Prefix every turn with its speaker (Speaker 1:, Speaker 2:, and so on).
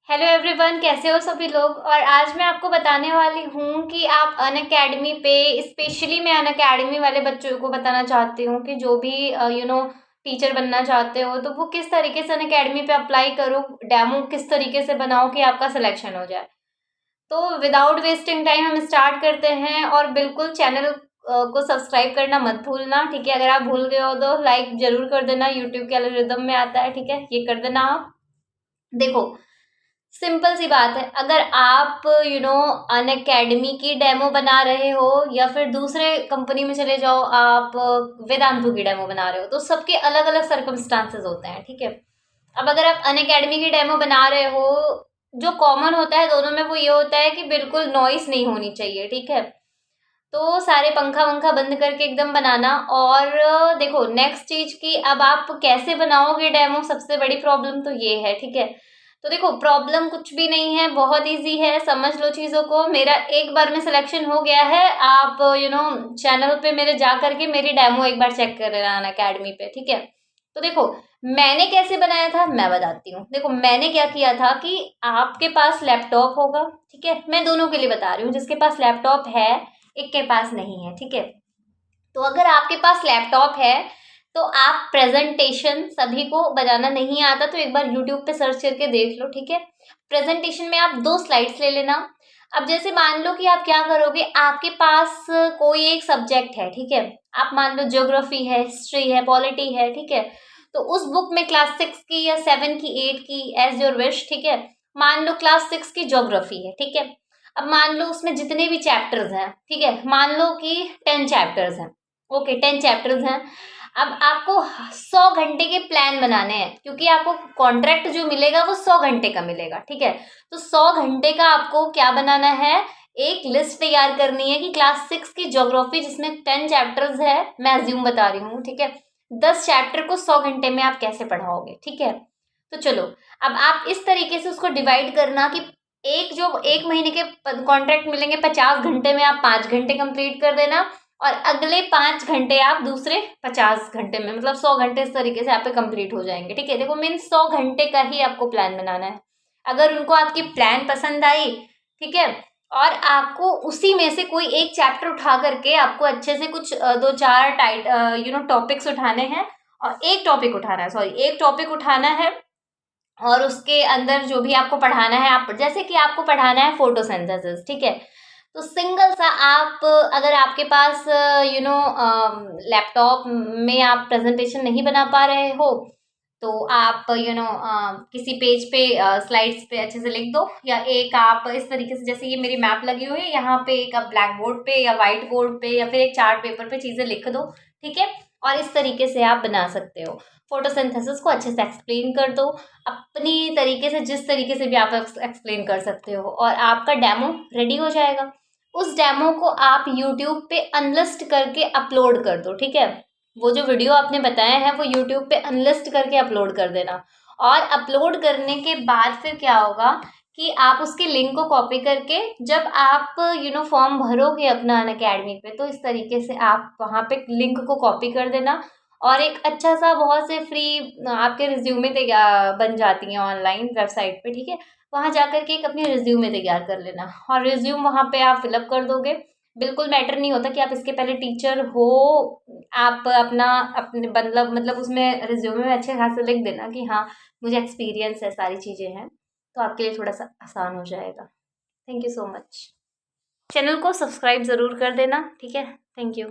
Speaker 1: Hello everyone, कैसे हो सभी लोग। और आज मैं आपको बताने वाली हूँ कि आप अनअकैडमी पे, स्पेशली मैं अनअकैडमी वाले बच्चों को बताना चाहती हूँ कि जो भी टीचर बनना चाहते हो तो वो किस तरीके से अनअकैडमी पे अप्लाई करो, डेमो किस तरीके से बनाओ कि आपका सिलेक्शन हो जाए। तो विदाउट वेस्टिंग टाइम हम स्टार्ट करते हैं। और बिल्कुल चैनल को सब्सक्राइब करना मत भूलना, ठीक है। अगर आप भूल गए हो तो लाइक जरूर कर देना, यूट्यूब के एल्गोरिदम में आता है, ठीक है, ये कर देना आप। देखो, सिंपल सी बात है, अगर आप अनअकैडमी की डेमो बना रहे हो या फिर दूसरे कंपनी में चले जाओ, आप वेदांतु की डेमो बना रहे हो, तो सबके अलग अलग सर्कमस्टांसेस होते हैं, ठीक है। अब अगर आप अनअकैडमी की डेमो बना रहे हो, जो कॉमन होता है दोनों में वो ये होता है कि बिल्कुल नॉइस नहीं होनी चाहिए, ठीक है। तो सारे पंखा वंखा बंद करके एकदम बनाना। और देखो, नेक्स्ट चीज की अब आप कैसे बनाओगे डेमो, सबसे बड़ी प्रॉब्लम तो ये है, ठीक है। तो देखो, प्रॉब्लम कुछ भी नहीं है, बहुत इजी है, समझ लो चीज़ों को। मेरा एक बार में सिलेक्शन हो गया है। आप चैनल पे मेरे जा करके मेरी डेमो एक बार चेक कर लेना अनअकैडमी पे, ठीक है। तो देखो, मैंने कैसे बनाया था मैं बताती हूँ। देखो, मैंने क्या किया था कि आपके पास लैपटॉप होगा, ठीक है, मैं दोनों के लिए बता रही हूँ, जिसके पास लैपटॉप है, एक के पास नहीं है, ठीक है। तो अगर आपके पास लैपटॉप है तो आप प्रेजेंटेशन, सभी को बनाना नहीं आता तो एक बार यूट्यूब पे सर्च करके देख लो, ठीक है। प्रेजेंटेशन में आप 2 स्लाइड्स ले लेना। अब जैसे मान लो कि आप क्या करोगे, आपके पास कोई एक सब्जेक्ट है, ठीक है। आप मान लो ज्योग्राफी है, हिस्ट्री है, पॉलिटी है, ठीक है। तो उस बुक में क्लास 6 की या 7 की, 8 की, एज योर विश, ठीक है। मान लो क्लास 6 की ज्योग्राफी है, ठीक है। अब मान लो उसमें जितने भी चैप्टर्स हैं, ठीक है, मान लो कि 10 चैप्टर्स हैं। ओके, 10 चैप्टर्स हैं। अब आपको 100 घंटे के प्लान बनाने हैं, क्योंकि आपको कॉन्ट्रैक्ट जो मिलेगा वो 100 घंटे का मिलेगा, ठीक है। तो 100 घंटे का आपको क्या बनाना है, एक लिस्ट तैयार करनी है कि क्लास 6 की ज्योग्राफी जिसमें 10 चैप्टर्स है, मैं अज्यूम बता रही हूँ, ठीक है, 10 चैप्टर को 100 घंटे में आप कैसे पढ़ाओगे, ठीक है। तो चलो, अब आप इस तरीके से उसको डिवाइड करना कि एक महीने के कॉन्ट्रैक्ट मिलेंगे 50 घंटे में, आप 5 घंटे कंप्लीट कर देना। और अगले 5 घंटे आप दूसरे 50 घंटे में, मतलब 100 घंटे इस तरीके से आप पे कंप्लीट हो जाएंगे, ठीक है। देखो, मीन 100 घंटे का ही आपको प्लान बनाना है। अगर उनको आपकी प्लान पसंद आई, ठीक है, और आपको उसी में से कोई एक चैप्टर उठा करके आपको अच्छे से कुछ 2-4 टाइट टॉपिक्स उठाने हैं, और एक टॉपिक उठाना है, सॉरी, एक टॉपिक उठाना है। और उसके अंदर जो भी आपको पढ़ाना है, आप जैसे कि आपको पढ़ाना है फोटोसिंथेसिस, ठीक है। तो सिंगल सा आप, अगर आपके पास लैपटॉप में आप प्रेजेंटेशन नहीं बना पा रहे हो, तो आप किसी पेज पे, स्लाइड्स पे अच्छे से लिख दो, या एक आप इस तरीके से, जैसे ये मेरी मैप लगी हुई है यहाँ पे, एक आप ब्लैक बोर्ड पे या व्हाइट बोर्ड पे या फिर एक चार्ट पेपर पे चीजें लिख दो, ठीक है। और इस तरीके से आप बना सकते हो। फोटोसिंथेसिस को अच्छे से एक्सप्लेन कर दो अपनी तरीके से, जिस तरीके से भी आप एक्सप्लेन कर सकते हो, और आपका डेमो रेडी हो जाएगा। उस डेमो को आप यूट्यूब पे अनलिस्ट करके अपलोड कर दो, ठीक है। वो जो वीडियो आपने बताया है वो यूट्यूब पे अनलिस्ट करके अपलोड कर देना। और अपलोड करने के बाद फिर क्या होगा कि आप उसके लिंक को कॉपी करके, जब आप फॉर्म भरोगे अपना अनअकैडमी पे, तो इस तरीके से आप वहाँ पे लिंक को कॉपी कर देना। और एक अच्छा सा, बहुत से फ्री आपके रिज्यूमे तैयार बन जाती हैं ऑनलाइन वेबसाइट पे, ठीक है। वहाँ जाकर के एक अपनी रिज्यूमे तैयार कर लेना, और रिज्यूम वहाँ पे आप फिलअप कर दोगे। बिल्कुल मैटर नहीं होता कि आप इसके पहले टीचर हो। आप अपना, अपने मतलब उसमें रिज्यूमे में अच्छे खासे लिख देना कि हाँ, मुझे एक्सपीरियंस है, सारी चीज़ें हैं, तो आपके लिए थोड़ा सा आसान हो जाएगा। Thank you so much. Channel को सब्सक्राइब ज़रूर कर देना, ठीक है। Thank you.